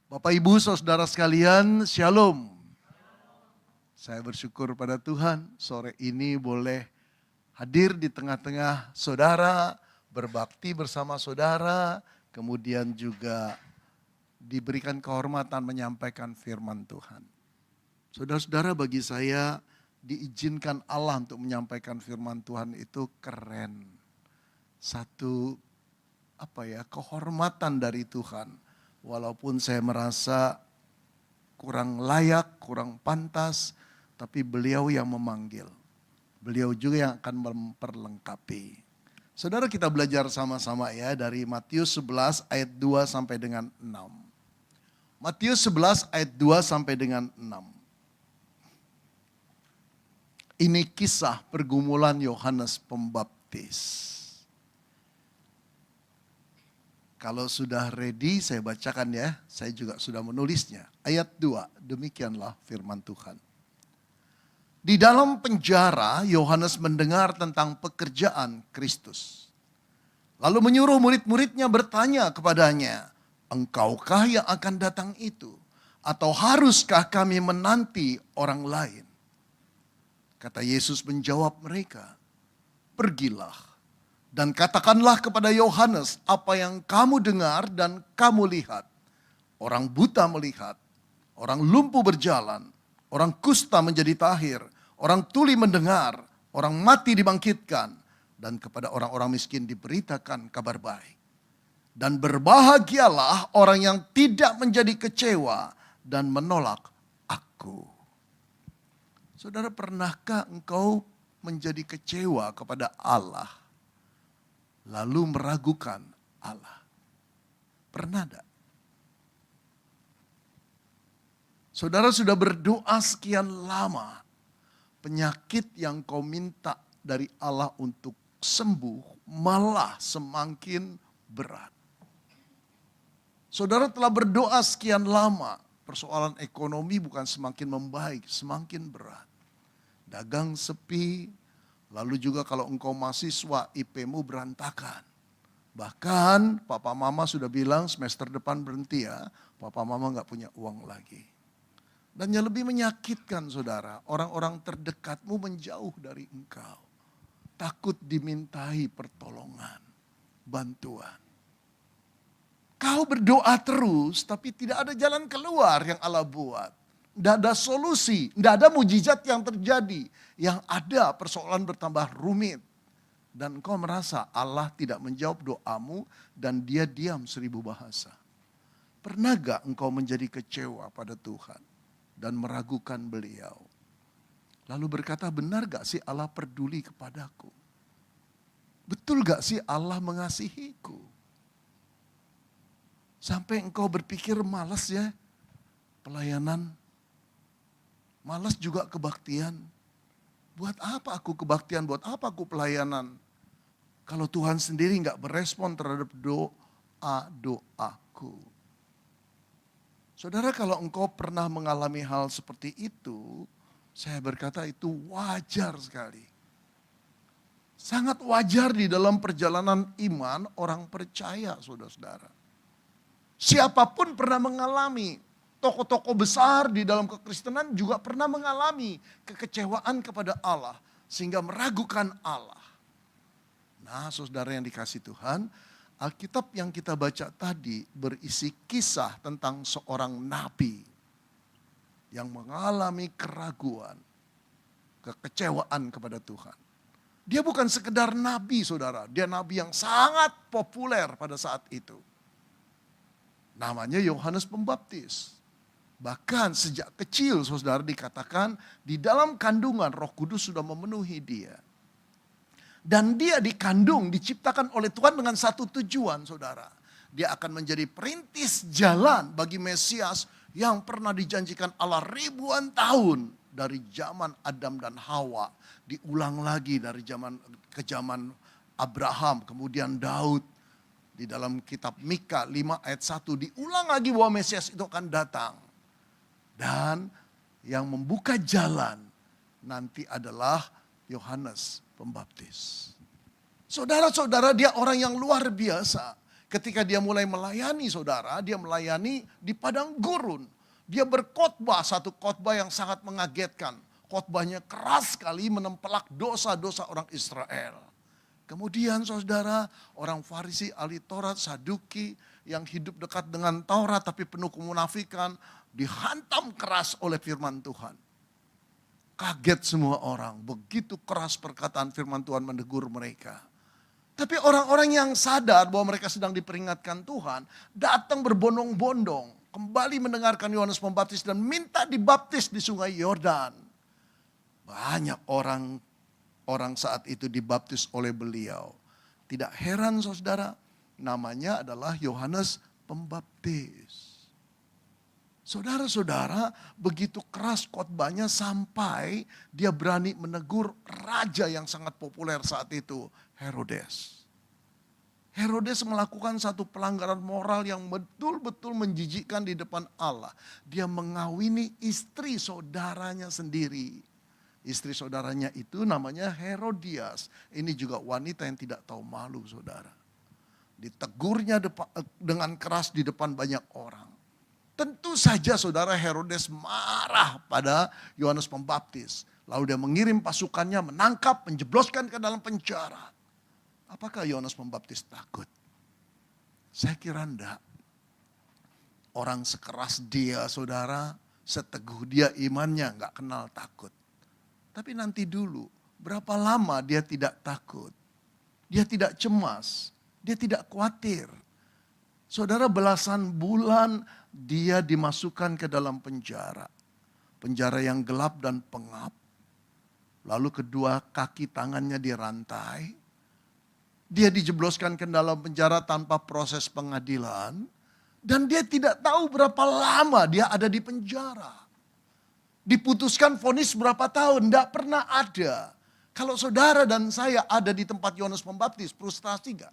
Bapak Ibu Saudara sekalian, Shalom. Saya bersyukur pada Tuhan sore ini boleh hadir di tengah-tengah saudara, berbakti bersama saudara, kemudian juga diberikan kehormatan menyampaikan firman Tuhan. Saudara-saudara, bagi saya diizinkan Allah untuk menyampaikan firman Tuhan itu keren. Satu kehormatan dari Tuhan. Walaupun saya merasa kurang layak, kurang pantas, tapi beliau yang memanggil. Beliau juga yang akan memperlengkapi. Saudara, kita belajar sama-sama ya dari Matius 11 ayat 2 sampai dengan 6. Matius 11 ayat 2 sampai dengan 6. Ini kisah pergumulan Yohanes Pembaptis. Kalau sudah ready saya bacakan ya, saya juga sudah menulisnya. Ayat 2, demikianlah firman Tuhan. Di dalam penjara Yohanes mendengar tentang pekerjaan Kristus. Lalu menyuruh murid-muridnya bertanya kepadanya, engkaukah yang akan datang itu? Atau haruskah kami menanti orang lain? Kata Yesus menjawab mereka, pergilah. Dan katakanlah kepada Yohanes apa yang kamu dengar dan kamu lihat. Orang buta melihat, orang lumpuh berjalan, orang kusta menjadi tahir, orang tuli mendengar, orang mati dibangkitkan. Dan kepada orang-orang miskin diberitakan kabar baik. Dan berbahagialah orang yang tidak menjadi kecewa dan menolak aku. Saudara, pernahkah engkau menjadi kecewa kepada Allah? Lalu meragukan Allah. Pernah tidak? Saudara sudah berdoa sekian lama. Penyakit yang kau minta dari Allah untuk sembuh malah semakin berat. Saudara telah berdoa sekian lama. Persoalan ekonomi bukan semakin membaik, semakin berat. Dagang sepi. Lalu juga kalau engkau mahasiswa, IP-mu berantakan. Bahkan papa mama sudah bilang semester depan berhenti ya. Papa mama gak punya uang lagi. Dan yang lebih menyakitkan saudara, orang-orang terdekatmu menjauh dari engkau. Takut dimintai pertolongan, bantuan. Kau berdoa terus tapi tidak ada jalan keluar yang Allah buat. Tidak ada solusi, tidak ada mujizat yang terjadi. Yang ada persoalan bertambah rumit. Dan engkau merasa Allah tidak menjawab doamu dan dia diam 1000 bahasa. Pernah gak engkau menjadi kecewa pada Tuhan dan meragukan beliau? Lalu berkata, benar gak sih Allah peduli kepadaku? Betul gak sih Allah mengasihiku? Sampai engkau berpikir malas ya pelayanan. Malas juga kebaktian. Buat apa aku kebaktian, buat apa aku pelayanan? Kalau Tuhan sendiri gak berespon terhadap doa-doaku. Saudara, kalau engkau pernah mengalami hal seperti itu, saya berkata itu wajar sekali. Sangat wajar di dalam perjalanan iman orang percaya, saudara-saudara. Siapapun pernah mengalami. Tokoh-tokoh besar di dalam kekristenan juga pernah mengalami kekecewaan kepada Allah. Sehingga meragukan Allah. Nah, saudara yang dikasih Tuhan, Alkitab yang kita baca tadi berisi kisah tentang seorang nabi. Yang mengalami keraguan, kekecewaan kepada Tuhan. Dia bukan sekedar nabi saudara, dia nabi yang sangat populer pada saat itu. Namanya Yohanes Pembaptis. Bahkan sejak kecil saudara dikatakan di dalam kandungan Roh Kudus sudah memenuhi dia. Dan dia dikandung, diciptakan oleh Tuhan dengan satu tujuan saudara. Dia akan menjadi perintis jalan bagi Mesias yang pernah dijanjikan Allah ribuan tahun. Dari zaman Adam dan Hawa. Diulang lagi dari zaman ke zaman Abraham, kemudian Daud. Di dalam kitab Mika 5 ayat 1 diulang lagi bahwa Mesias itu akan datang. Dan yang membuka jalan nanti adalah Yohanes Pembaptis. Saudara-saudara, dia orang yang luar biasa. Ketika dia mulai melayani saudara, dia melayani di padang gurun. Dia berkhotbah satu khotbah yang sangat mengagetkan. Khotbahnya keras sekali menempelak dosa-dosa orang Israel. Kemudian saudara, orang Farisi, ahli Taurat, Saduki yang hidup dekat dengan Taurat tapi penuh kemunafikan, dihantam keras oleh firman Tuhan. Kaget semua orang, begitu keras perkataan firman Tuhan menegur mereka. Tapi orang-orang yang sadar bahwa mereka sedang diperingatkan Tuhan, datang berbondong-bondong, kembali mendengarkan Yohanes Pembaptis dan minta dibaptis di sungai Yordan. Banyak orang saat itu dibaptis oleh beliau. Tidak heran saudara, namanya adalah Yohanes Pembaptis. Saudara-saudara, begitu keras khotbahnya sampai dia berani menegur raja yang sangat populer saat itu, Herodes. Herodes melakukan satu pelanggaran moral yang betul-betul menjijikkan di depan Allah. Dia mengawini istri saudaranya sendiri. Istri saudaranya itu namanya Herodias. Ini juga wanita yang tidak tahu malu saudara. Ditegurnya dengan keras di depan banyak orang. Tentu saja saudara Herodes marah pada Yohanes Pembaptis. Lalu dia mengirim pasukannya menangkap, menjebloskan ke dalam penjara. Apakah Yohanes Pembaptis takut? Saya kira enggak. Orang sekeras dia saudara, seteguh dia imannya enggak kenal takut. Tapi nanti dulu, berapa lama dia tidak takut. Dia tidak cemas, dia tidak khawatir. Saudara, belasan bulan dia dimasukkan ke dalam penjara. Penjara yang gelap dan pengap. Lalu kedua kaki tangannya dirantai. Dia dijebloskan ke dalam penjara tanpa proses pengadilan. Dan dia tidak tahu berapa lama dia ada di penjara. Diputuskan vonis berapa tahun, tidak pernah ada. Kalau saudara dan saya ada di tempat Yohanes Pembaptis, frustasi gak?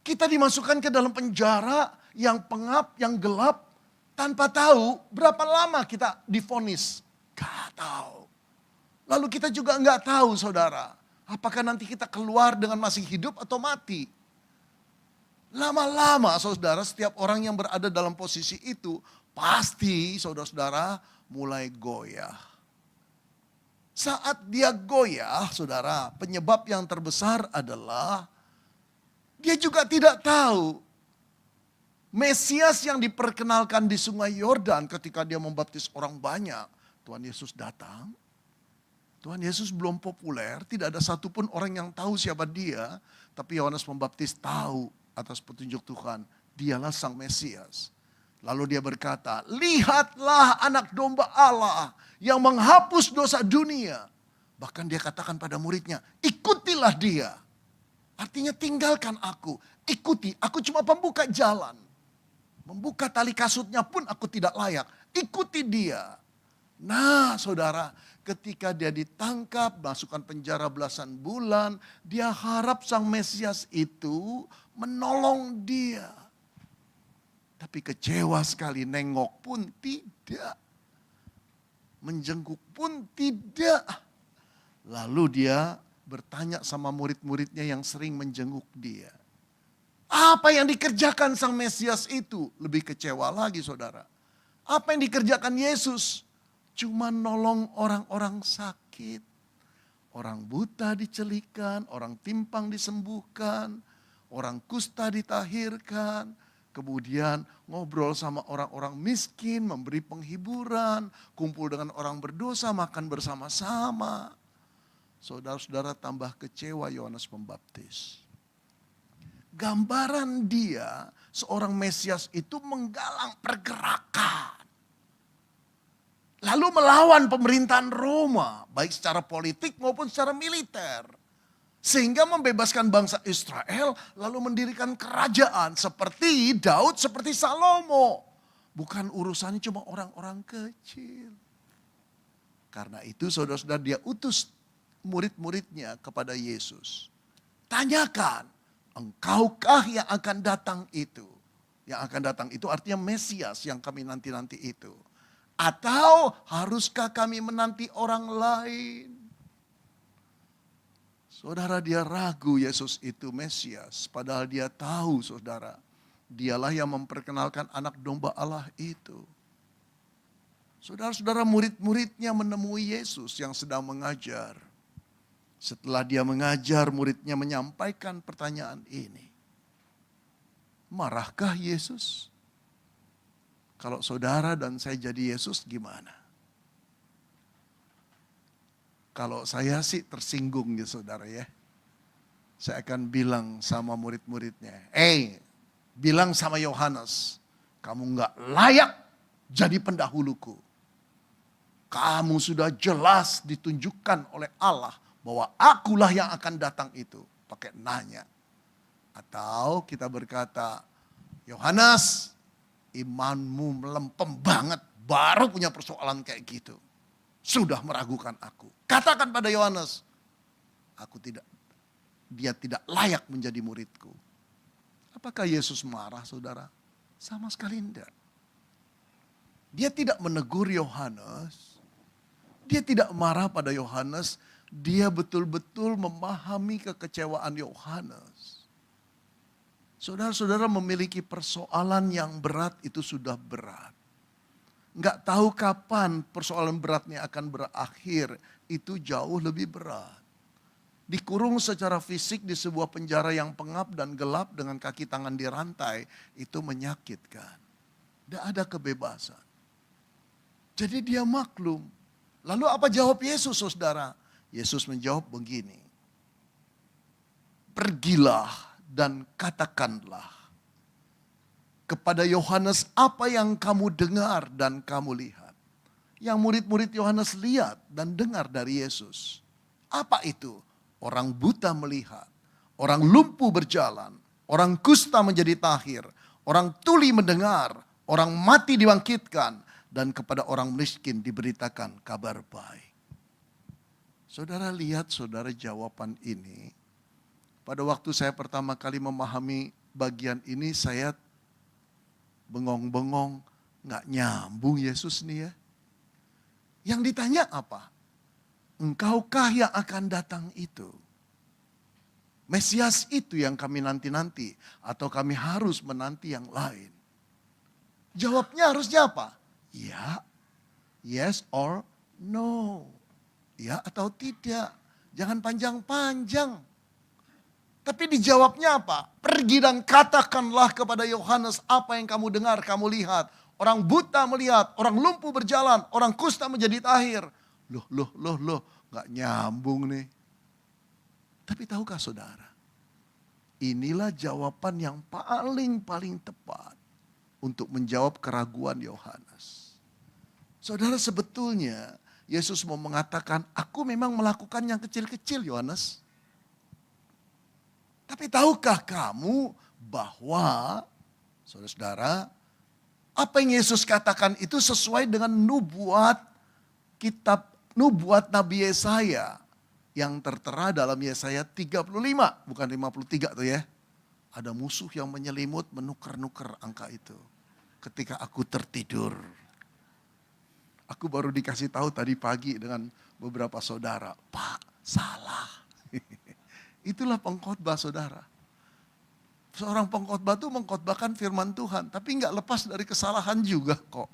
Kita dimasukkan ke dalam penjara yang pengap, yang gelap, tanpa tahu berapa lama kita divonis. Gak tahu. Lalu kita juga gak tahu saudara, apakah nanti kita keluar dengan masih hidup atau mati. Lama-lama saudara, setiap orang yang berada dalam posisi itu, pasti saudara-saudara mulai goyah. Saat dia goyah saudara, penyebab yang terbesar adalah dia juga tidak tahu Mesias yang diperkenalkan di sungai Yordan ketika dia membaptis orang banyak. Tuhan Yesus datang. Tuhan Yesus belum populer, tidak ada satupun orang yang tahu siapa dia. Tapi Yohanes Pembaptis tahu atas petunjuk Tuhan, dialah sang Mesias. Lalu dia berkata, lihatlah anak domba Allah yang menghapus dosa dunia. Bahkan dia katakan pada muridnya, ikutilah dia. Artinya tinggalkan aku, ikuti, aku cuma pembuka jalan. Membuka tali kasutnya pun aku tidak layak, ikuti dia. Nah saudara, ketika dia ditangkap, masukkan penjara belasan bulan, dia harap sang Mesias itu menolong dia. Tapi kecewa sekali, nengok pun tidak. Menjenguk pun tidak. Lalu dia bertanya sama murid-muridnya yang sering menjenguk dia. Apa yang dikerjakan sang Mesias itu? Lebih kecewa lagi saudara. Apa yang dikerjakan Yesus? Cuma nolong orang-orang sakit. Orang buta dicelikan, orang timpang disembuhkan, orang kusta ditahirkan. Kemudian ngobrol sama orang-orang miskin, memberi penghiburan, kumpul dengan orang berdosa, makan bersama-sama. Saudara-saudara tambah kecewa Yohanes Pembaptis. Gambaran dia, seorang Mesias itu menggalang pergerakan. Lalu melawan pemerintahan Roma, baik secara politik maupun secara militer. Sehingga membebaskan bangsa Israel, lalu mendirikan kerajaan seperti Daud, seperti Salomo. Bukan urusannya cuma orang-orang kecil. Karena itu saudara-saudara dia utus murid-muridnya kepada Yesus. Tanyakan, engkaukah yang akan datang itu? Yang akan datang itu artinya Mesias yang kami nanti-nanti itu. Atau haruskah kami menanti orang lain? Saudara, dia ragu Yesus itu Mesias. Padahal dia tahu, saudara, dialah yang memperkenalkan anak domba Allah itu. Saudara-saudara, murid-muridnya menemui Yesus yang sedang mengajar. Setelah dia mengajar, muridnya menyampaikan pertanyaan ini. Marahkah Yesus? Kalau saudara dan saya jadi Yesus gimana? Kalau saya sih tersinggung ya saudara ya. Saya akan bilang sama murid-muridnya. Bilang sama Yohanes. Kamu gak layak jadi pendahuluku. Kamu sudah jelas ditunjukkan oleh Allah. Bahwa akulah yang akan datang itu. Pakai nanya. Atau kita berkata. Yohanes, imanmu melempem banget. Baru punya persoalan kayak gitu. Sudah meragukan aku. Katakan pada Yohanes, dia tidak layak menjadi muridku. Apakah Yesus marah, saudara? Sama sekali tidak. Dia tidak menegur Yohanes. Dia tidak marah pada Yohanes. Dia betul-betul memahami kekecewaan Yohanes. Saudara-saudara memiliki persoalan yang berat, itu sudah berat. Nggak tahu kapan persoalan beratnya akan berakhir, itu jauh lebih berat. Dikurung secara fisik di sebuah penjara yang pengap dan gelap dengan kaki tangan dirantai, itu menyakitkan. Tidak ada kebebasan. Jadi dia maklum. Lalu apa jawab Yesus, saudara? Yesus menjawab begini. Pergilah dan katakanlah kepada Yohanes apa yang kamu dengar dan kamu lihat. Yang murid-murid Yohanes lihat dan dengar dari Yesus. Apa itu? Orang buta melihat, orang lumpuh berjalan, orang kusta menjadi tahir, orang tuli mendengar, orang mati dibangkitkan, dan kepada orang miskin diberitakan kabar baik. Saudara lihat, saudara, jawaban ini. Pada waktu saya pertama kali memahami bagian ini, saya bengong-bengong, nggak nyambung Yesus nih ya. Yang ditanya apa? Engkaukah yang akan datang itu? Mesias itu yang kami nanti-nanti, atau kami harus menanti yang lain? Jawabnya harusnya apa? Ya, yes or no. Ya atau tidak. Jangan panjang-panjang. Tapi dijawabnya apa? Pergi dan katakanlah kepada Yohanes apa yang kamu dengar, kamu lihat. Orang buta melihat, orang lumpuh berjalan, orang kusta menjadi tahir. Loh, gak nyambung nih. Tapi tahukah saudara? Inilah jawaban yang paling tepat untuk menjawab keraguan Yohanes. Saudara, sebetulnya Yesus mau mengatakan, aku memang melakukan yang kecil-kecil Yohanes. Tapi tahukah kamu bahwa, saudara-saudara, apa yang Yesus katakan itu sesuai dengan nubuat Nabi Yesaya yang tertera dalam Yesaya 35, bukan 53 tuh ya. Ada musuh yang menyelimut, menuker-nuker angka itu. Ketika aku tertidur. Aku baru dikasih tahu tadi pagi dengan beberapa saudara, Pak, salah. Itulah pengkhotbah, saudara. Seorang pengkhotbah itu mengkhotbahkan firman Tuhan, tapi nggak lepas dari kesalahan juga kok.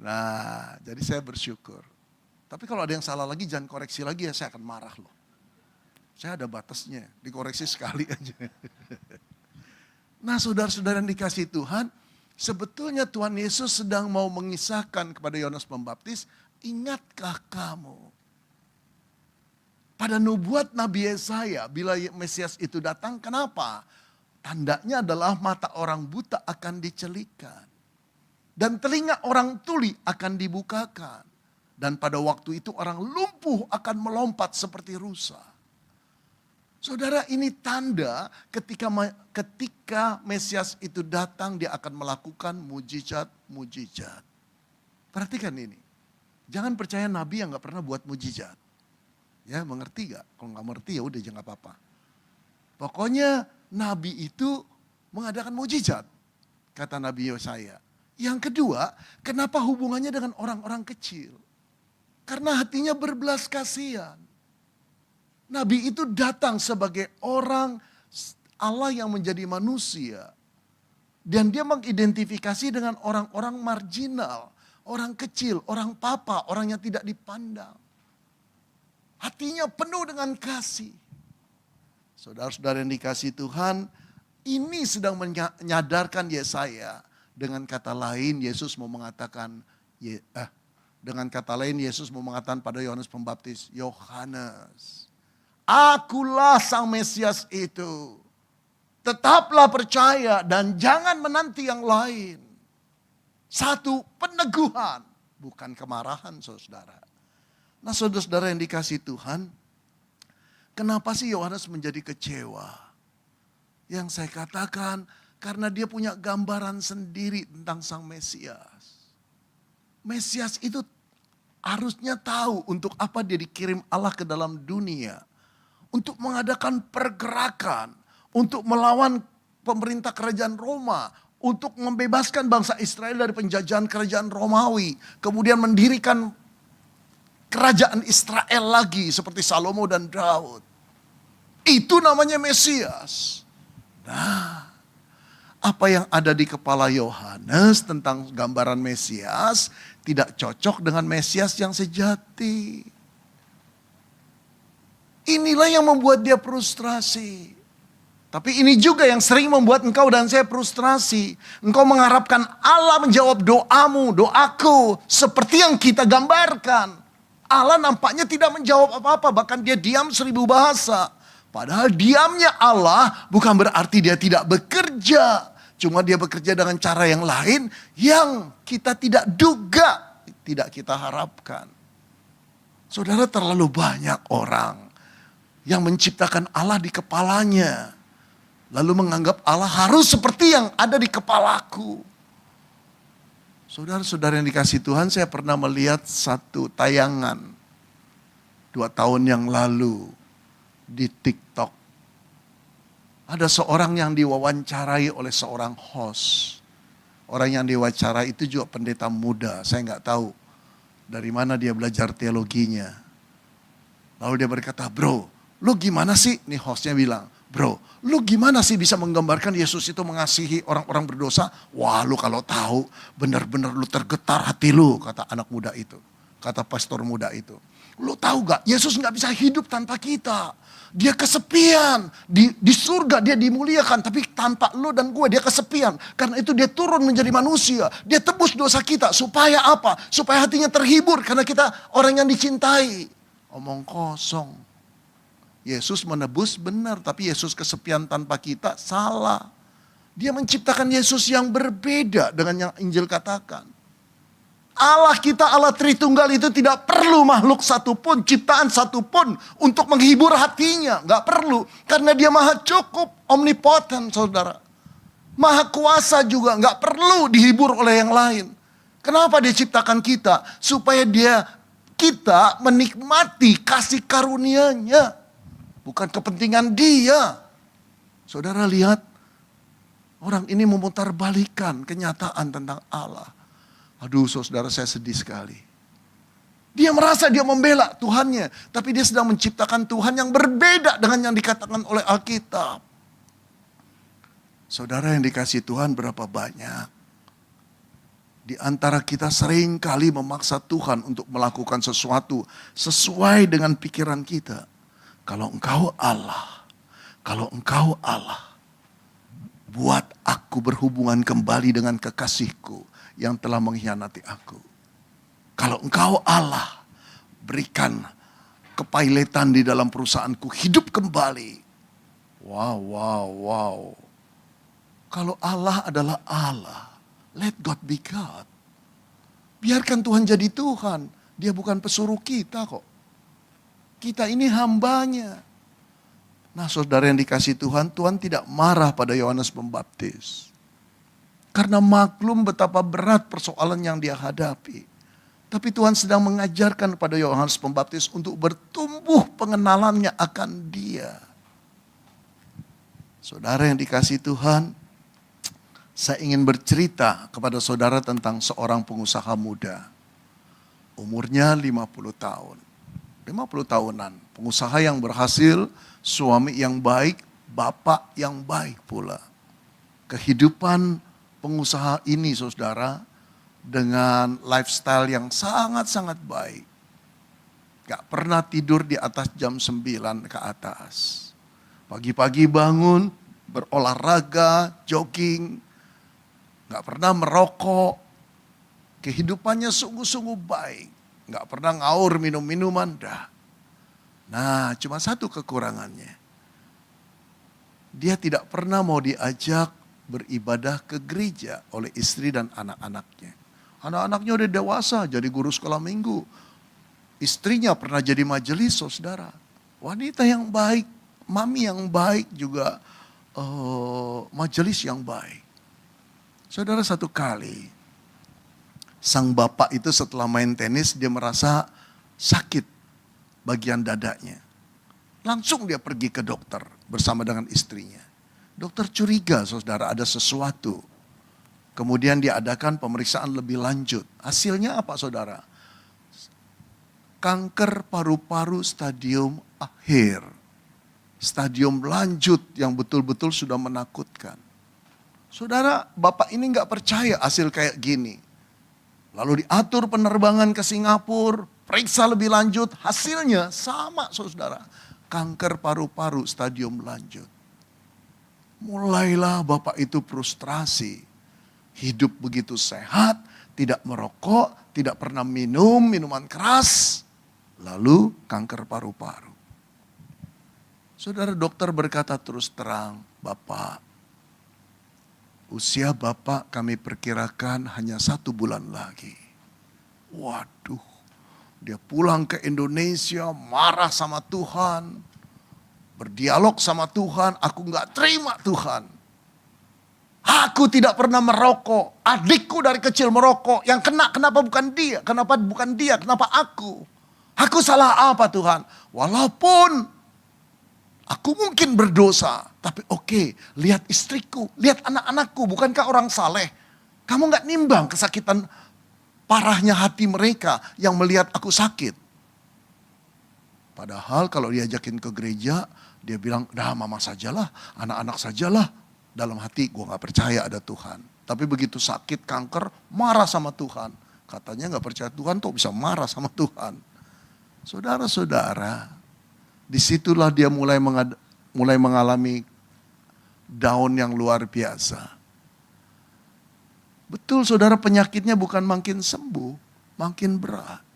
Nah, jadi saya bersyukur. Tapi kalau ada yang salah lagi, jangan koreksi lagi ya, saya akan marah loh. Saya ada batasnya, dikoreksi sekali aja. Nah, saudara-saudara yang dikasih Tuhan, sebetulnya Tuhan Yesus sedang mau mengisahkan kepada Yohanes Pembaptis, ingatkah kamu? Pada nubuat Nabi Yesaya, bila Mesias itu datang, kenapa? Tandanya adalah mata orang buta akan dicelikan. Dan telinga orang tuli akan dibukakan. Dan pada waktu itu orang lumpuh akan melompat seperti rusa. Saudara, ini tanda ketika Mesias itu datang, dia akan melakukan mujizat-mujizat. Perhatikan ini. Jangan percaya Nabi yang gak pernah buat mujizat. Ya, mengerti gak? Kalau gak mengerti ya udah jangan apa-apa. Pokoknya Nabi itu mengadakan mujizat, kata Nabi Yesaya. Yang kedua, kenapa hubungannya dengan orang-orang kecil? Karena hatinya berbelas kasihan. Nabi itu datang sebagai orang Allah yang menjadi manusia. Dan dia mengidentifikasi dengan orang-orang marginal, orang kecil, orang papa, orang yang tidak dipandang. Hatinya penuh dengan kasih. Saudara-saudara yang dikasihi Tuhan, ini sedang menyadarkan Yesaya. Dengan kata lain Yesus mau mengatakan, pada Yohanes Pembaptis, Yohanes, akulah sang Mesias itu. Tetaplah percaya dan jangan menanti yang lain. Satu, peneguhan, bukan kemarahan saudara. Nah saudara-saudara yang dikasihi Tuhan, kenapa sih Yohanes menjadi kecewa? Yang saya katakan, karena dia punya gambaran sendiri tentang sang Mesias. Mesias itu harusnya tahu untuk apa dia dikirim Allah ke dalam dunia. Untuk mengadakan pergerakan, untuk melawan pemerintah kerajaan Roma, untuk membebaskan bangsa Israel dari penjajahan kerajaan Romawi, kemudian mendirikan kerajaan Israel lagi seperti Salomo dan Daud. Itu namanya Mesias. Nah, apa yang ada di kepala Yohanes tentang gambaran Mesias tidak cocok dengan Mesias yang sejati. Inilah yang membuat dia frustrasi. Tapi ini juga yang sering membuat engkau dan saya frustrasi. Engkau mengharapkan Allah menjawab doamu, doaku, seperti yang kita gambarkan. Allah nampaknya tidak menjawab apa-apa, bahkan dia diam 1000 bahasa. Padahal diamnya Allah bukan berarti dia tidak bekerja. Cuma dia bekerja dengan cara yang lain yang kita tidak duga, tidak kita harapkan. Saudara, terlalu banyak orang yang menciptakan Allah di kepalanya. Lalu menganggap Allah harus seperti yang ada di kepalaku. Saudara-saudara yang dikasihi Tuhan, saya pernah melihat satu tayangan 2 tahun yang lalu di TikTok. Ada seorang yang diwawancarai oleh seorang host. Orang yang diwawancarai itu juga pendeta muda. Saya nggak tahu dari mana dia belajar teologinya. Lalu dia berkata, bro, lu gimana sih? Nih hostnya bilang, bro, lu gimana sih bisa menggambarkan Yesus itu mengasihi orang-orang berdosa? Wah, lu kalau tahu benar-benar lu tergetar hati lu, kata anak muda itu. Kata pastor muda itu. Lu tahu gak, Yesus gak bisa hidup tanpa kita. Dia kesepian. Di surga dia dimuliakan. Tapi tanpa lu dan gue dia kesepian. Karena itu dia turun menjadi manusia. Dia tebus dosa kita. Supaya apa? Supaya hatinya terhibur. Karena kita orang yang dicintai. Omong kosong. Yesus menebus benar. Tapi Yesus kesepian tanpa kita salah. Dia menciptakan Yesus yang berbeda dengan yang Injil katakan. Allah kita, Allah Tritunggal itu tidak perlu makhluk satupun, ciptaan satupun untuk menghibur hatinya. Gak perlu, karena dia maha cukup, omnipoten saudara. Maha kuasa juga, gak perlu dihibur oleh yang lain. Kenapa dia ciptakan kita? Supaya kita menikmati kasih karunia-Nya. Bukan kepentingan dia. Saudara lihat, orang ini memutarbalikkan kenyataan tentang Allah. Aduh saudara, saya sedih sekali. Dia merasa dia membela Tuhannya. Tapi dia sedang menciptakan Tuhan yang berbeda dengan yang dikatakan oleh Alkitab. Saudara yang dikasihi Tuhan, berapa banyak di antara kita sering kali memaksa Tuhan untuk melakukan sesuatu sesuai dengan pikiran kita. Kalau engkau Allah, buat aku berhubungan kembali dengan kekasihku yang telah mengkhianati aku. Kalau engkau Allah, berikan kepailetan di dalam perusahaanku hidup kembali. Wow. Kalau Allah adalah Allah, let God be God. Biarkan Tuhan jadi Tuhan. Dia bukan pesuruh kita kok. Kita ini hambanya. Nah saudara yang dikasihi Tuhan, Tuhan tidak marah pada Yohanes Pembaptis. Karena maklum betapa berat persoalan yang dia hadapi. Tapi Tuhan sedang mengajarkan pada Yohanes Pembaptis untuk bertumbuh pengenalannya akan dia. Saudara yang dikasihi Tuhan, saya ingin bercerita kepada saudara tentang seorang pengusaha muda. Umurnya 50 tahun. 50 tahunan. Pengusaha yang berhasil, suami yang baik, bapak yang baik pula. Kehidupan pengusaha ini saudara, dengan lifestyle yang sangat-sangat baik. Gak pernah tidur di atas jam 9 ke atas. Pagi-pagi bangun, berolahraga, jogging. Gak pernah merokok. Kehidupannya sungguh-sungguh baik. Gak pernah ngaur minum-minuman, dah. Nah, cuma satu kekurangannya. Dia tidak pernah mau diajak beribadah ke gereja oleh istri dan anak-anaknya. Anak-anaknya udah dewasa, jadi guru sekolah minggu. Istrinya pernah jadi majelis, saudara. Wanita yang baik, mami yang baik juga majelis yang baik. Saudara, satu kali, sang bapak itu setelah main tenis, dia merasa sakit bagian dadanya. Langsung dia pergi ke dokter bersama dengan istrinya. Dokter curiga, saudara, ada sesuatu. Kemudian diadakan pemeriksaan lebih lanjut. Hasilnya apa, saudara? Kanker paru-paru stadium akhir. Stadium lanjut yang betul-betul sudah menakutkan. Saudara, bapak ini gak percaya hasil kayak gini. Lalu diatur penerbangan ke Singapura, periksa lebih lanjut, hasilnya sama, saudara. Kanker paru-paru stadium lanjut. Mulailah bapak itu frustrasi. Hidup begitu sehat, tidak merokok, tidak pernah minum minuman keras. Lalu kanker paru-paru. Saudara, dokter berkata terus terang, Bapak, usia Bapak kami perkirakan hanya 1 bulan lagi. Waduh, dia pulang ke Indonesia marah sama Tuhan. Berdialog sama Tuhan, aku gak terima Tuhan. Aku tidak pernah merokok. Adikku dari kecil merokok. Yang kena kenapa bukan dia? Kenapa bukan dia? Kenapa aku? Aku salah apa Tuhan? Walaupun aku mungkin berdosa. Tapi oke, lihat istriku, lihat anak-anakku. Bukankah orang saleh? Kamu gak nimbang kesakitan parahnya hati mereka yang melihat aku sakit? Padahal kalau diajakin ke gereja, dia bilang, dah mama sajalah, anak-anak sajalah. Dalam hati, gue gak percaya ada Tuhan. Tapi begitu sakit kanker, marah sama Tuhan. Katanya gak percaya Tuhan tuh bisa marah sama Tuhan. Saudara-saudara, disitulah dia mulai mengalami down yang luar biasa. Betul saudara, penyakitnya bukan makin sembuh, makin berat.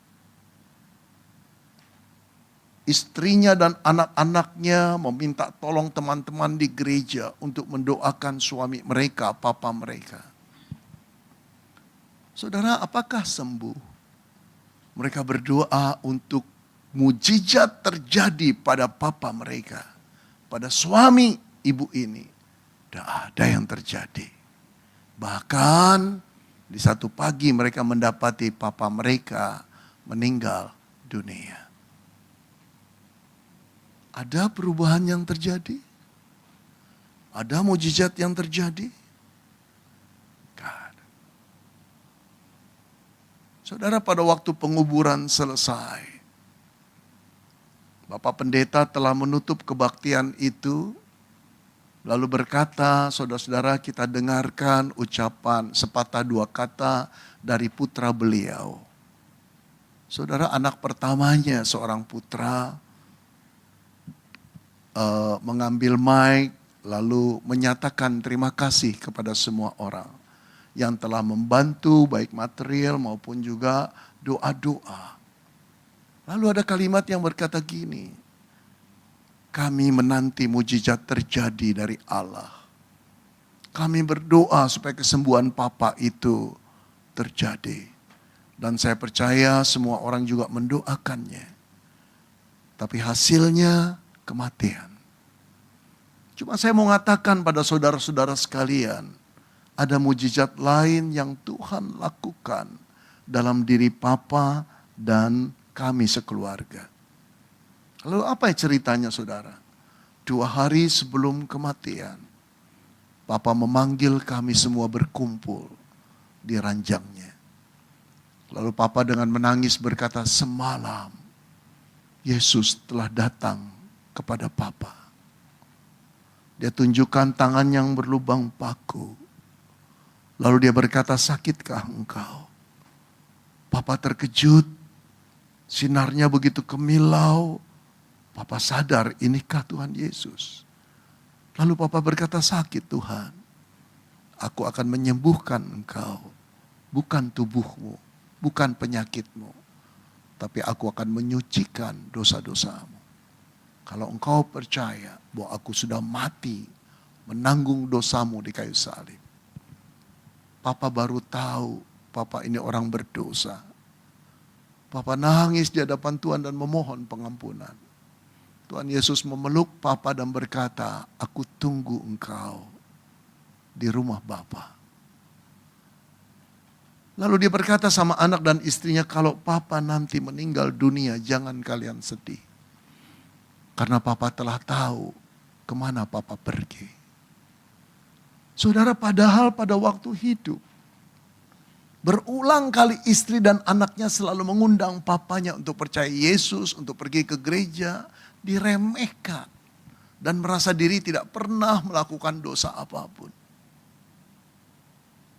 Istrinya dan anak-anaknya meminta tolong teman-teman di gereja untuk mendoakan suami mereka, papa mereka. Saudara, apakah sembuh? Mereka berdoa untuk mujizat terjadi pada papa mereka. Pada suami ibu ini. Tidak ada yang terjadi. Bahkan di satu pagi mereka mendapati papa mereka meninggal dunia. Ada perubahan yang terjadi? Ada mujizat yang terjadi? Gak ada. Saudara, pada waktu penguburan selesai, Bapak Pendeta telah menutup kebaktian itu, lalu berkata, saudara-saudara, kita dengarkan ucapan sepatah dua kata dari putra beliau. Saudara, anak pertamanya seorang putra, mengambil mic lalu menyatakan terima kasih kepada semua orang yang telah membantu baik material maupun juga doa-doa. Lalu ada kalimat yang berkata gini, kami menanti mujizat terjadi dari Allah. Kami berdoa supaya kesembuhan Papa itu terjadi. Dan saya percaya semua orang juga mendoakannya. Tapi hasilnya kematian. Cuma saya mau mengatakan pada saudara-saudara sekalian, ada mujizat lain yang Tuhan lakukan dalam diri Papa dan kami sekeluarga. Lalu apa ceritanya saudara? 2 hari sebelum kematian, Papa memanggil kami semua berkumpul di ranjangnya. Lalu Papa dengan menangis berkata, semalam Yesus telah datang kepada Papa. Dia tunjukkan tangan yang berlubang paku. Lalu dia berkata, sakitkah engkau? Papa terkejut, sinarnya begitu kemilau. Papa sadar, inikah Tuhan Yesus? Lalu Papa berkata, sakit Tuhan. Aku akan menyembuhkan engkau. Bukan tubuhmu, bukan penyakitmu. Tapi aku akan menyucikan dosa-dosamu. Kalau engkau percaya bahwa aku sudah mati, menanggung dosamu di kayu salib. Papa baru tahu, Papa ini orang berdosa. Papa nangis di hadapan Tuhan dan memohon pengampunan. Tuhan Yesus memeluk Papa dan berkata, aku tunggu engkau di rumah Bapa. Lalu dia berkata sama anak dan istrinya, kalau Papa nanti meninggal dunia, jangan kalian sedih. Karena Papa telah tahu kemana Papa pergi. Saudara, padahal pada waktu hidup, berulang kali istri dan anaknya selalu mengundang papanya untuk percaya Yesus, untuk pergi ke gereja, diremehkan. Dan merasa diri tidak pernah melakukan dosa apapun.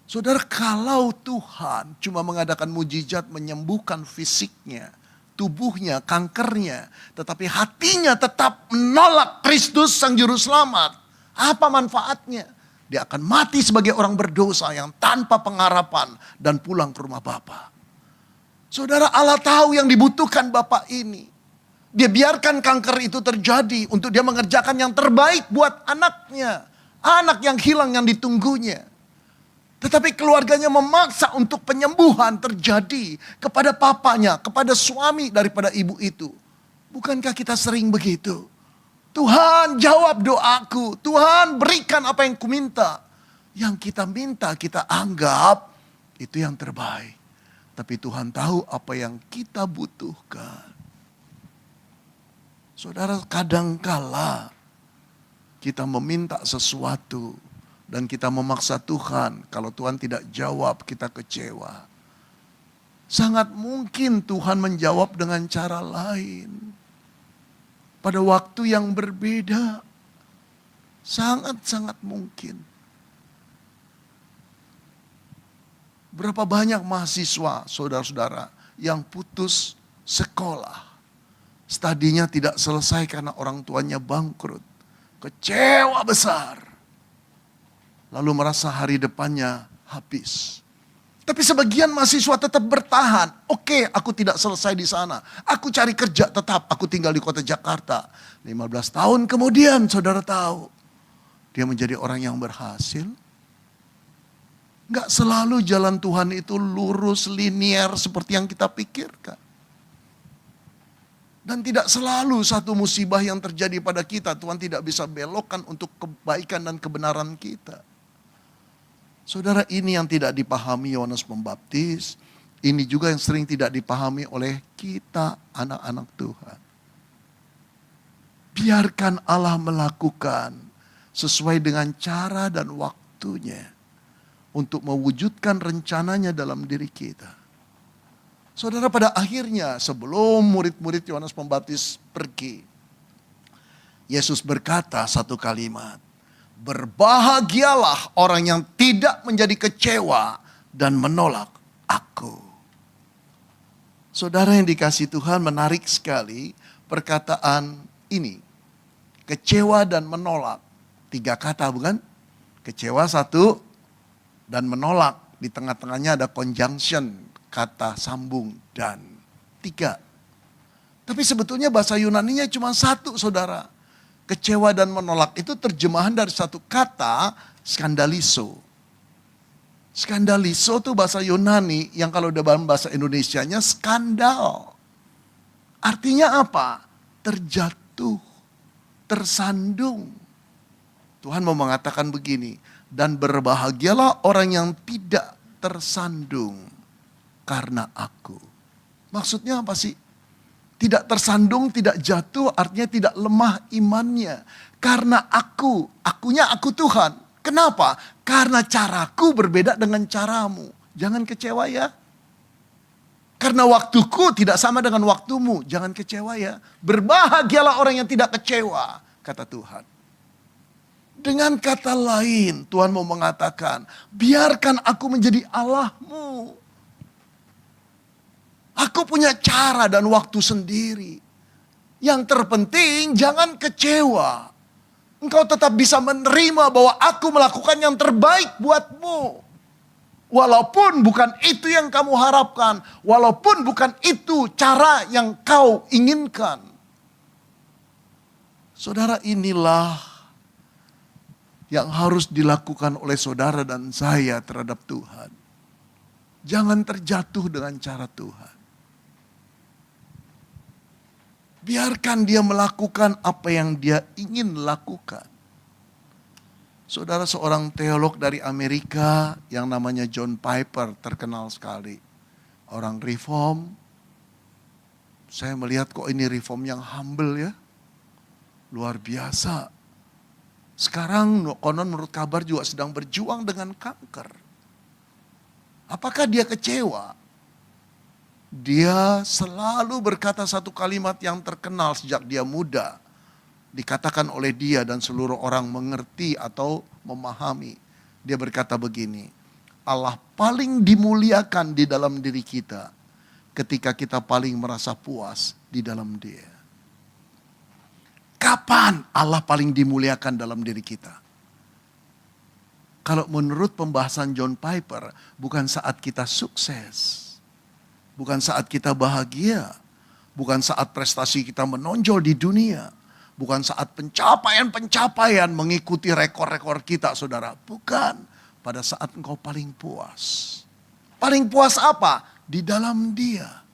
Saudara, kalau Tuhan cuma mengadakan mujizat menyembuhkan fisiknya, tubuhnya, kankernya, tetapi hatinya tetap menolak Kristus Sang Juru Selamat, apa manfaatnya? Dia akan mati sebagai orang berdosa yang tanpa pengharapan dan pulang ke rumah Bapa. Saudara, Allah tahu yang dibutuhkan Bapak ini. Dia biarkan kanker itu terjadi untuk dia mengerjakan yang terbaik buat anaknya. Anak yang hilang yang ditunggunya. Tetapi keluarganya memaksa untuk penyembuhan terjadi kepada papanya, kepada suami daripada ibu itu. Bukankah kita sering begitu? Tuhan jawab doaku, Tuhan berikan apa yang kuminta. Yang kita minta kita anggap itu yang terbaik. Tapi Tuhan tahu apa yang kita butuhkan. Saudara, kadangkala kita meminta sesuatu dan kita memaksa Tuhan. Kalau Tuhan tidak jawab, kita kecewa. Sangat mungkin Tuhan menjawab dengan cara lain. Pada waktu yang berbeda. Sangat-sangat mungkin. Berapa banyak mahasiswa, saudara-saudara, yang putus sekolah. Studinya tidak selesai karena orang tuanya bangkrut. Kecewa besar. Lalu merasa hari depannya habis. Tapi sebagian mahasiswa tetap bertahan. Oke, aku tidak selesai di sana. Aku cari kerja tetap. Aku tinggal di kota Jakarta. 15 tahun kemudian saudara tahu. Dia menjadi orang yang berhasil. Enggak selalu jalan Tuhan itu lurus, linier seperti yang kita pikirkan. Dan tidak selalu satu musibah yang terjadi pada kita, Tuhan tidak bisa belokkan untuk kebaikan dan kebenaran kita. Saudara, ini yang tidak dipahami Yohanes Pembaptis. Ini juga yang sering tidak dipahami oleh kita, anak-anak Tuhan. Biarkan Allah melakukan sesuai dengan cara dan waktunya. Untuk mewujudkan rencananya dalam diri kita. Saudara, pada akhirnya sebelum murid-murid Yohanes Pembaptis pergi. Yesus berkata satu kalimat. Berbahagialah orang yang tidak menjadi kecewa dan menolak aku. Saudara yang dikasihi Tuhan, menarik sekali perkataan ini. Kecewa dan menolak. 3 kata bukan? Kecewa 1 dan menolak. Di tengah-tengahnya ada conjunction, kata sambung dan 3. Tapi sebetulnya bahasa Yunaninya cuma 1, saudara. Kecewa dan menolak itu terjemahan dari satu kata skandaliso. Skandaliso itu bahasa Yunani yang kalau dalam bahasa Indonesianya skandal. Artinya apa? Terjatuh, tersandung. Tuhan mau mengatakan begini, dan berbahagialah orang yang tidak tersandung karena aku. Maksudnya apa sih? Tidak tersandung, tidak jatuh, artinya tidak lemah imannya. Karena akunya aku Tuhan. Kenapa? Karena caraku berbeda dengan caramu. Jangan kecewa ya. Karena waktuku tidak sama dengan waktumu. Jangan kecewa ya. Berbahagialah orang yang tidak kecewa, kata Tuhan. Dengan kata lain, Tuhan mau mengatakan, biarkan aku menjadi Allahmu. Aku punya cara dan waktu sendiri. Yang terpenting jangan kecewa. Engkau tetap bisa menerima bahwa aku melakukan yang terbaik buatmu. Walaupun bukan itu yang kamu harapkan. Walaupun bukan itu cara yang kau inginkan. Saudara, inilah yang harus dilakukan oleh saudara dan saya terhadap Tuhan. Jangan terjatuh dengan cara Tuhan. Biarkan dia melakukan apa yang dia ingin lakukan. Saudara, seorang teolog dari Amerika yang namanya John Piper, terkenal sekali. Orang reform. Saya melihat kok ini reform yang humble ya. Luar biasa. Sekarang konon menurut kabar juga sedang berjuang dengan kanker. Apakah dia kecewa? Dia selalu berkata satu kalimat yang terkenal sejak dia muda. Dikatakan oleh dia dan seluruh orang mengerti atau memahami. Dia berkata begini, Allah paling dimuliakan di dalam diri kita ketika kita paling merasa puas di dalam Dia. Kapan Allah paling dimuliakan dalam diri kita? Kalau menurut pembahasan John Piper, bukan saat kita sukses. Bukan saat kita bahagia. Bukan saat prestasi kita menonjol di dunia. Bukan saat pencapaian-pencapaian mengikuti rekor-rekor kita, saudara. Bukan. Pada saat engkau paling puas. Paling puas apa? Di dalam Dia.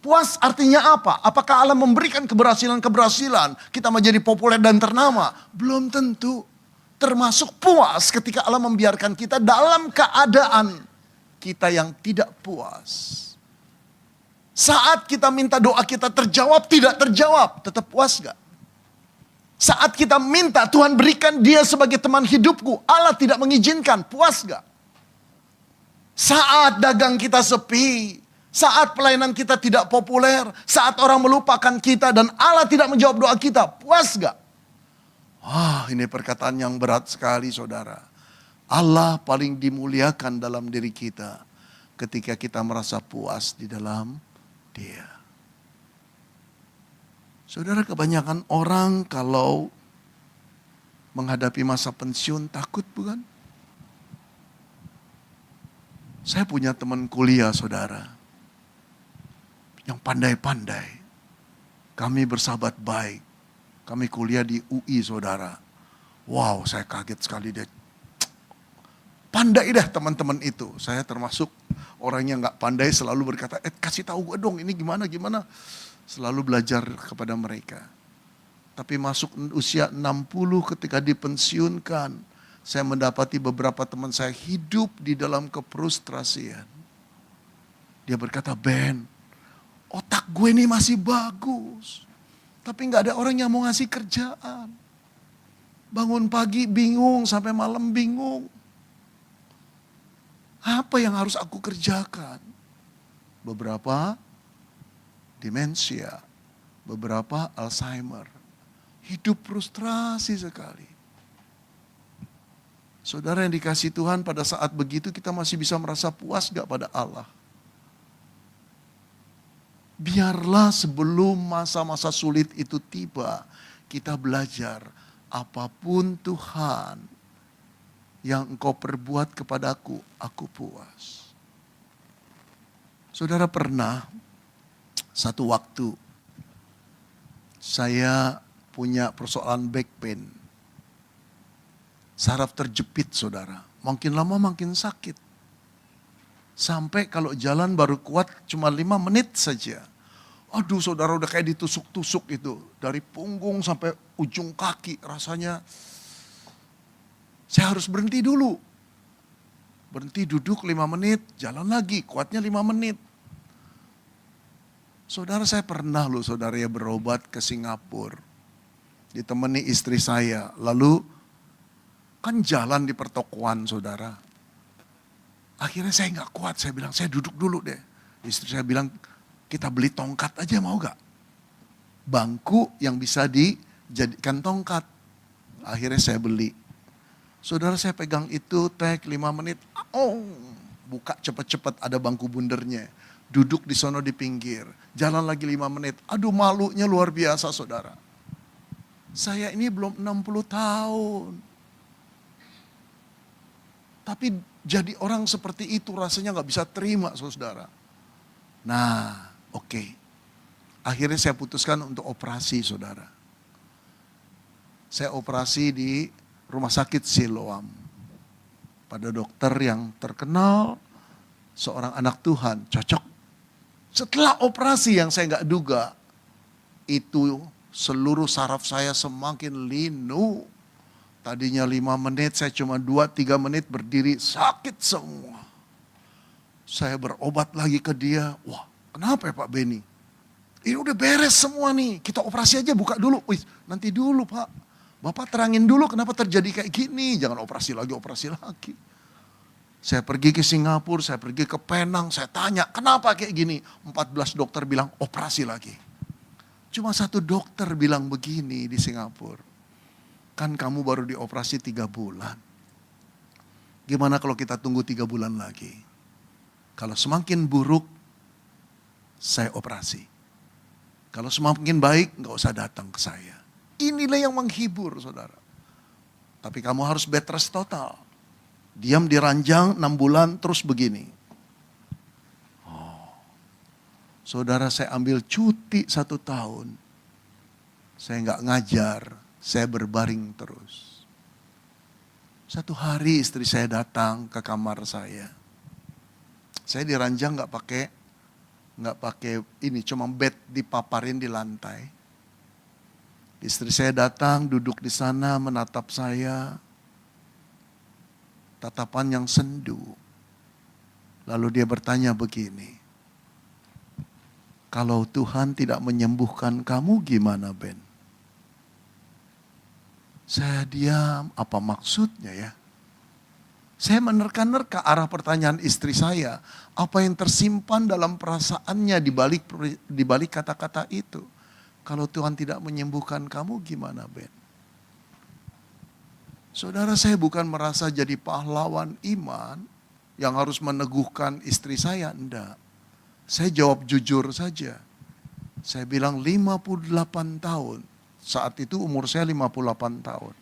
Puas artinya apa? Apakah Allah memberikan keberhasilan-keberhasilan? Kita menjadi populer dan ternama? Belum tentu. Termasuk puas ketika Allah membiarkan kita dalam keadaan kita yang tidak puas. Saat kita minta doa kita terjawab, tidak terjawab, tetap puas gak? Saat kita minta Tuhan berikan dia sebagai teman hidupku, Allah tidak mengizinkan, puas gak? Saat dagang kita sepi, saat pelayanan kita tidak populer, saat orang melupakan kita dan Allah tidak menjawab doa kita, puas gak? Wah, ini perkataan yang berat sekali saudara. Allah paling dimuliakan dalam diri kita ketika kita merasa puas di dalam Dia. Saudara, kebanyakan orang kalau menghadapi masa pensiun takut bukan? Saya punya teman kuliah saudara, yang pandai-pandai. Kami bersahabat baik. Kami kuliah di UI saudara. Wow, saya kaget sekali dia. Pandai dah teman-teman itu. Saya termasuk orang yang gak pandai selalu berkata, kasih tahu gue dong ini gimana. Selalu belajar kepada mereka. Tapi masuk usia 60 ketika dipensiunkan. Saya mendapati beberapa teman saya hidup di dalam kefrustrasian. Dia berkata, Ben, otak gue ini masih bagus. Tapi gak ada orang yang mau ngasih kerjaan. Bangun pagi bingung, sampai malam bingung. Apa yang harus aku kerjakan? Beberapa demensia, beberapa Alzheimer. Hidup frustrasi sekali. Saudara yang dikasih Tuhan, pada saat begitu kita masih bisa merasa puas gak pada Allah? Biarlah sebelum masa-masa sulit itu tiba, kita belajar apapun Tuhan yang engkau perbuat kepadaku, aku puas. Saudara, pernah satu waktu saya punya persoalan back pain. Saraf terjepit saudara, makin lama makin sakit. Sampai kalau jalan baru kuat cuma 5 menit saja. Aduh saudara, udah kayak ditusuk-tusuk itu. Dari punggung sampai ujung kaki rasanya. Saya harus berhenti dulu. Berhenti duduk 5 menit, jalan lagi, kuatnya 5 menit. Saudara, saya pernah loh saudara ya berobat ke Singapura. Ditemani istri saya, lalu kan jalan di pertokoan saudara. Akhirnya saya gak kuat, saya bilang saya duduk dulu deh. Istri saya bilang, kita beli tongkat aja mau gak? Bangku yang bisa dijadikan tongkat. Akhirnya saya beli. Saudara, saya pegang itu, 5 menit. Oh, buka cepet-cepet, ada bangku bundernya. Duduk di sono di pinggir. Jalan lagi 5 menit. Aduh, malunya luar biasa, saudara. Saya ini belum 60 tahun. Tapi jadi orang seperti itu rasanya gak bisa terima, saudara. Nah, oke. Akhirnya saya putuskan untuk operasi, saudara. Saya operasi di Rumah Sakit Siloam. Pada dokter yang terkenal, seorang anak Tuhan, cocok. Setelah operasi yang saya gak duga, itu seluruh saraf saya semakin linu. Tadinya 5 menit, saya cuma 2-3 menit berdiri, sakit semua. Saya berobat lagi ke dia, wah kenapa ya Pak Beni? Ini udah beres semua nih, kita operasi aja, buka dulu. Wih, nanti dulu Pak, Bapak terangin dulu kenapa terjadi kayak gini, jangan operasi lagi. Saya pergi ke Singapura, saya pergi ke Penang, saya tanya kenapa kayak gini. 14 dokter bilang operasi lagi. Cuma 1 dokter bilang begini di Singapura. Kan kamu baru dioperasi 3 bulan. Gimana kalau kita tunggu 3 bulan lagi? Kalau semakin buruk, saya operasi. Kalau semakin baik, gak usah datang ke saya. Inilah yang menghibur, saudara. Tapi kamu harus bed rest total. Diam di ranjang 6 bulan, terus begini. Saudara, saya ambil cuti 1 tahun. Saya nggak ngajar, saya berbaring terus. Satu hari istri saya datang ke kamar saya. Saya di ranjang nggak pakai ini, cuma bed dipaparin di lantai. Istri saya datang, duduk di sana, menatap saya. Tatapan yang sendu. Lalu dia bertanya begini. Kalau Tuhan tidak menyembuhkan kamu gimana Ben? Saya diam, apa maksudnya ya? Saya menerka-nerka arah pertanyaan istri saya. Apa yang tersimpan dalam perasaannya di balik kata-kata itu. Kalau Tuhan tidak menyembuhkan kamu gimana Ben? Saudara, saya bukan merasa jadi pahlawan iman yang harus meneguhkan istri saya, enggak. Saya jawab jujur saja. Saya bilang 58 tahun. Saat itu umur saya 58 tahun.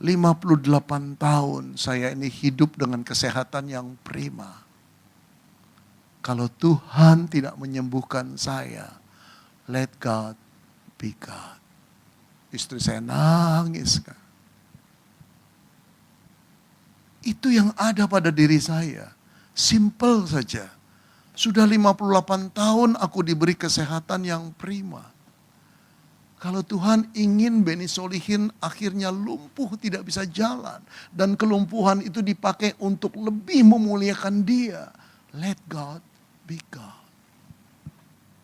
58 tahun saya ini hidup dengan kesehatan yang prima. Kalau Tuhan tidak menyembuhkan saya, let God be God. Istri saya nangis. Itu yang ada pada diri saya. Simple saja. Sudah 58 tahun aku diberi kesehatan yang prima. Kalau Tuhan ingin Beni Solihin akhirnya lumpuh tidak bisa jalan. Dan kelumpuhan itu dipakai untuk lebih memuliakan Dia. Let God be God.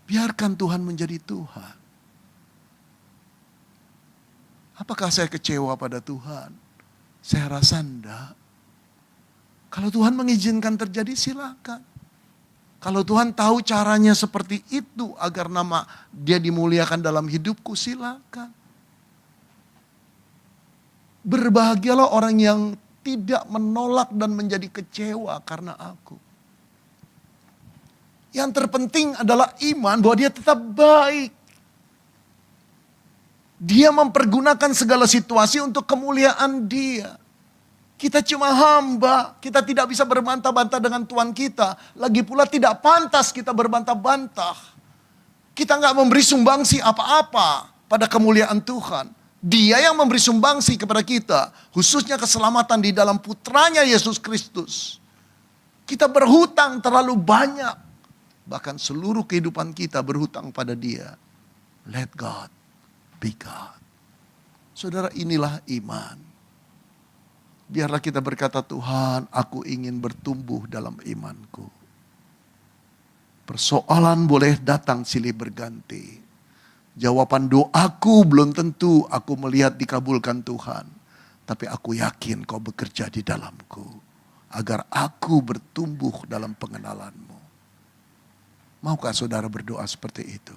Biarkan Tuhan menjadi Tuhan. Apakah saya kecewa pada Tuhan? Saya rasa enggak. Kalau Tuhan mengizinkan terjadi silakan. Kalau Tuhan tahu caranya seperti itu agar nama Dia dimuliakan dalam hidupku, silakan. Berbahagialah orang yang tidak menolak dan menjadi kecewa karena aku. Yang terpenting adalah iman bahwa Dia tetap baik. Dia mempergunakan segala situasi untuk kemuliaan Dia. Kita cuma hamba, kita tidak bisa berbantah-bantah dengan Tuhan kita. Lagi pula tidak pantas kita berbantah-bantah. Kita nggak memberi sumbangsi apa-apa pada kemuliaan Tuhan. Dia yang memberi sumbangsi kepada kita, khususnya keselamatan di dalam putranya Yesus Kristus. Kita berhutang terlalu banyak. Bahkan seluruh kehidupan kita berhutang pada Dia. Let God be God. Saudara, inilah iman. Biarlah kita berkata, Tuhan, aku ingin bertumbuh dalam imanku. Persoalan boleh datang silih berganti. Jawaban doaku belum tentu aku melihat dikabulkan Tuhan. Tapi aku yakin Kau bekerja di dalamku. Agar aku bertumbuh dalam pengenalan-Mu. Maukah saudara berdoa seperti itu?